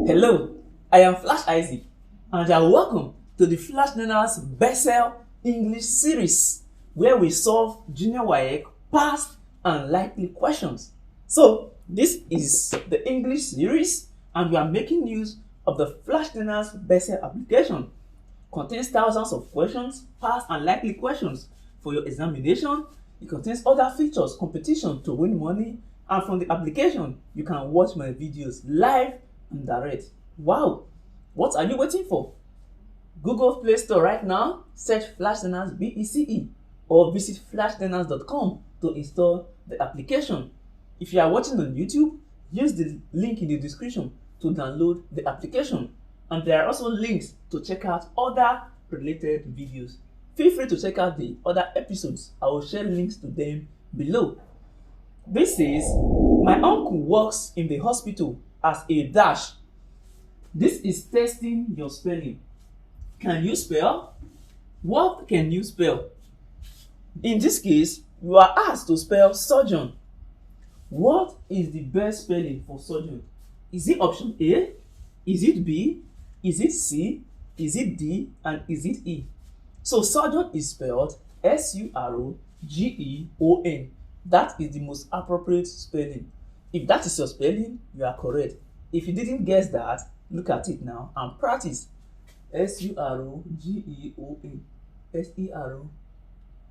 Hello, I am Flash Isaac, and you are welcome to the Flashlearners BECE English series, where we solve junior Waec past and likely questions. So, this is the English series, and we are making use of the Flashlearners BECE application. Contains thousands of questions, past and likely questions for your examination. It contains other features, competition to win money, and from the application, you can watch my videos live and direct. Wow! What are you waiting for? Google Play Store right now, search Flashlearners BECE or visit flashlearners.com to install the application. If you are watching on YouTube, use the link in the description to download the application. And there are also links to check out other related videos. Feel free to check out the other episodes. I will share links to them below. This says, my uncle works in the hospital as a dash. This is testing your spelling. Can you spell? What can you spell? In this case, you are asked to spell surgeon. What is the best spelling for surgeon? Is it option A? Is it B? Is it C? Is it D? And is it E? So surgeon is spelled S-U-R-O-G-E-O-N. That is the most appropriate spelling. If that is your spelling, you are correct. If you didn't guess that, look at it now and practice. S-U-R-O-G-E-O-N.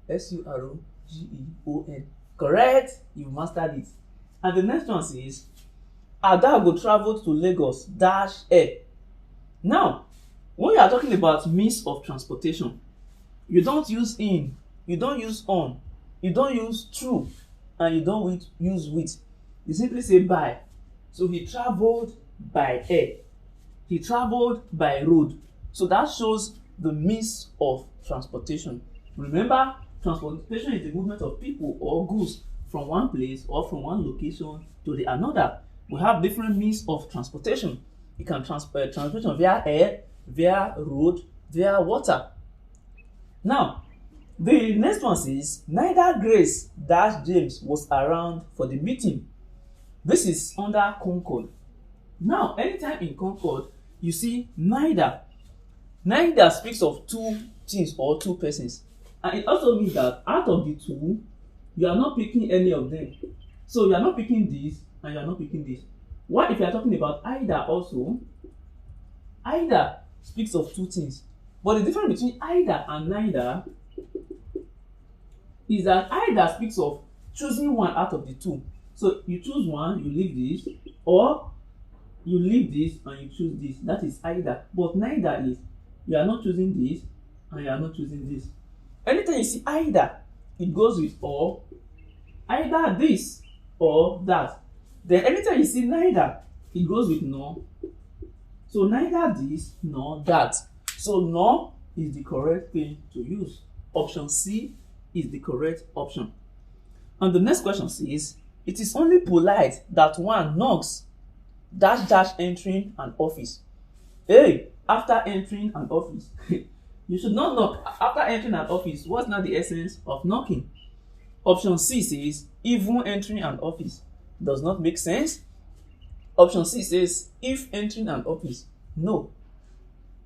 S-U-R-O-G-E-O-N. Correct? You mastered it. And the next one says, Adago traveled to Lagos -air. Now, when you are talking about means of transportation, you don't use in, you don't use on, you don't use through, and you don't use with. You simply say by. So he traveled by air. He traveled by road. So that shows the means of transportation. Remember, transportation is the movement of people or goods from one place or from one location to the another. We have different means of transportation. You can transportation via air, via road, via water. Now, the next one says, neither Grace - James was around for the meeting. This is under Concord. Now, anytime in Concord, you see neither. Neither speaks of two things or two persons. And it also means that out of the two, you are not picking any of them. So you are not picking this and you are not picking this. What if you are talking about either also? Either speaks of two things. But the difference between either and neither is that either speaks of choosing one out of the two. So you choose one, you leave this, or you leave this and you choose this. That is either. But neither is you are not choosing this and you are not choosing this. Anytime you see either, it goes with or, either this or that. Then anytime you see neither, it goes with no. So neither this nor that. So no is the correct thing to use. Option C is the correct option. And the next question says, it is only polite that one knocks -- entering an office. Hey, after entering an office, you should not knock. After entering an office, what's not the essence of knocking? Option C says, even entering an office. Does not make sense. Option C says, if entering an office. No.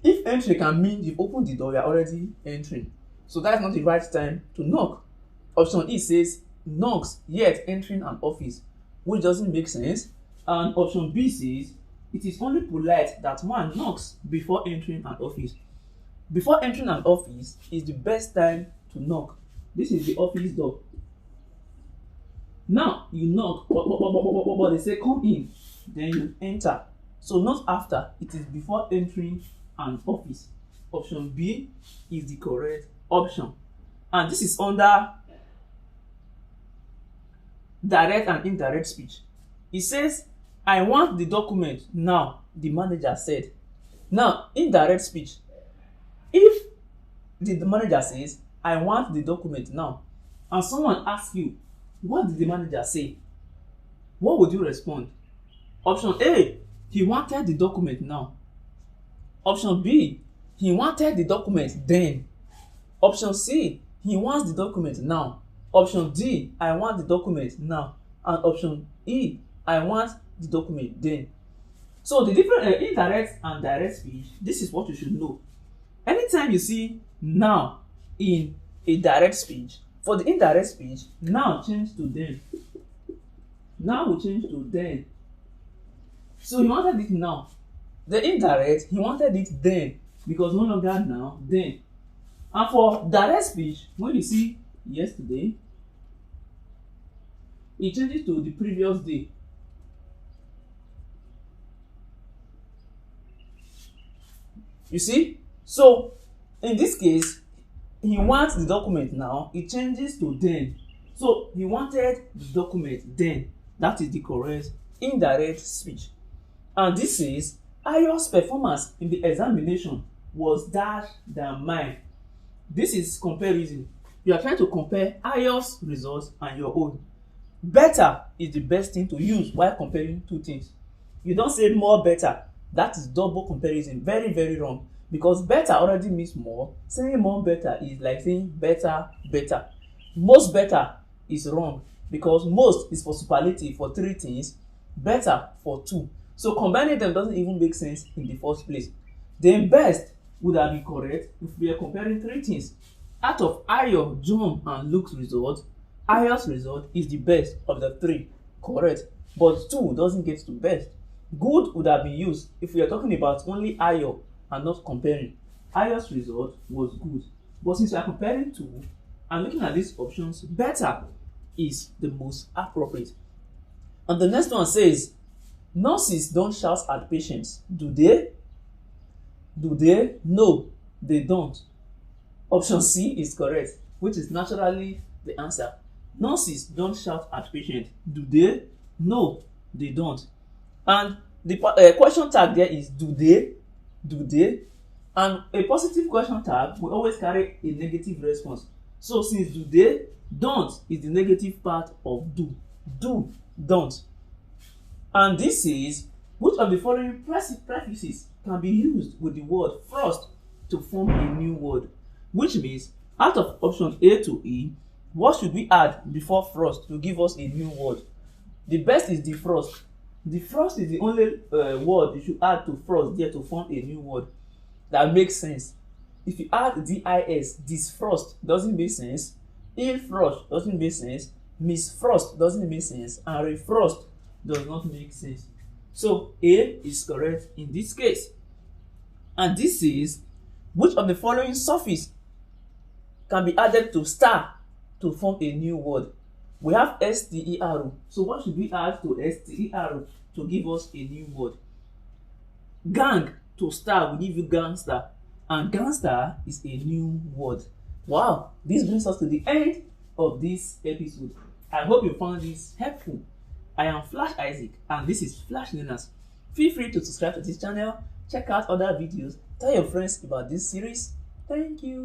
If entry can mean you've opened the door, you're already entering. So that's not the right time to knock. Option E says, knocks yet entering an office, which doesn't make sense. And option B says, it is only polite that one knocks before entering an office. Before entering an office is the best time to knock. This is the office door. Now you knock, but they say come in, then you enter. So not after, it is before entering an office. Option B is the correct option. And this is under direct and indirect speech. It says, I want the document now, the manager said. Now, indirect speech. If the manager says, I want the document now, and someone asks you, what did the manager say? What would you respond? Option A, he wanted the document now. Option B, he wanted the document then. Option C, he wants the document now. Option D, I want the document now. And option E, I want the document then. So the different indirect and direct speech, this is what you should know. Anytime you see now in a direct speech, for the indirect speech, now change to then. Now will change to then. So he wanted it now. The indirect, he wanted it then, because no longer now, then. And for direct speech, when you see yesterday, it changes to the previous day. You see? So in this case, he wants the document now, it changes to then. So he wanted the document then. That is the correct indirect speech. And this is Ayo's performance in the examination was dash than mine. This is comparison. You are trying to compare Ayo's results and your own. Better is the best thing to use while comparing two things. You don't say more better. That is double comparison. Very, very wrong. Because better already means more. Saying more better is like saying better, better. Most better is wrong, because most is for superlative for three things, better for two. So combining them doesn't even make sense in the first place. Then best would have been correct if we are comparing three things. Out of Ayo, John, and Luke's result, Ayo's result is the best of the three. Correct. But two doesn't get to best. Good would have been used if we are talking about only Ayo and not comparing. Ayo's result was good. But since we are comparing two and looking at these options, better is the most appropriate. And the next one says, nurses don't shout at patients. Do they? Do they? No, they don't. Option C is correct, which is naturally the answer. Nurses don't shout at patients. Do they? No, they don't. And the question tag there is do they? Do they? And a positive question tag will always carry a negative response. So since do they, don't is the negative part of do. Do, don't. And this is, which of the following prefixes can be used with the word first to form a new word? Which means, out of option A to E, what should we add before first to give us a new word? The best is the first. The first is the only word you should add to first there to form a new word. That makes sense. If you add dis, this first doesn't make sense. Il frost doesn't make sense. Miss Frost doesn't make sense. And refrost does not make sense. So A is correct in this case. And this is, which of the following suffix can be added to star to form a new word? We have ster. So what should we add to ster to give us a new word? Gang to star will give you gangster. And gangster is a new word. Wow, this brings us to the end of this episode. I hope you found this helpful. I am Flash Isaac and this is Flashlearners. Feel free to subscribe to this channel, check out other videos, tell your friends about this series. Thank you.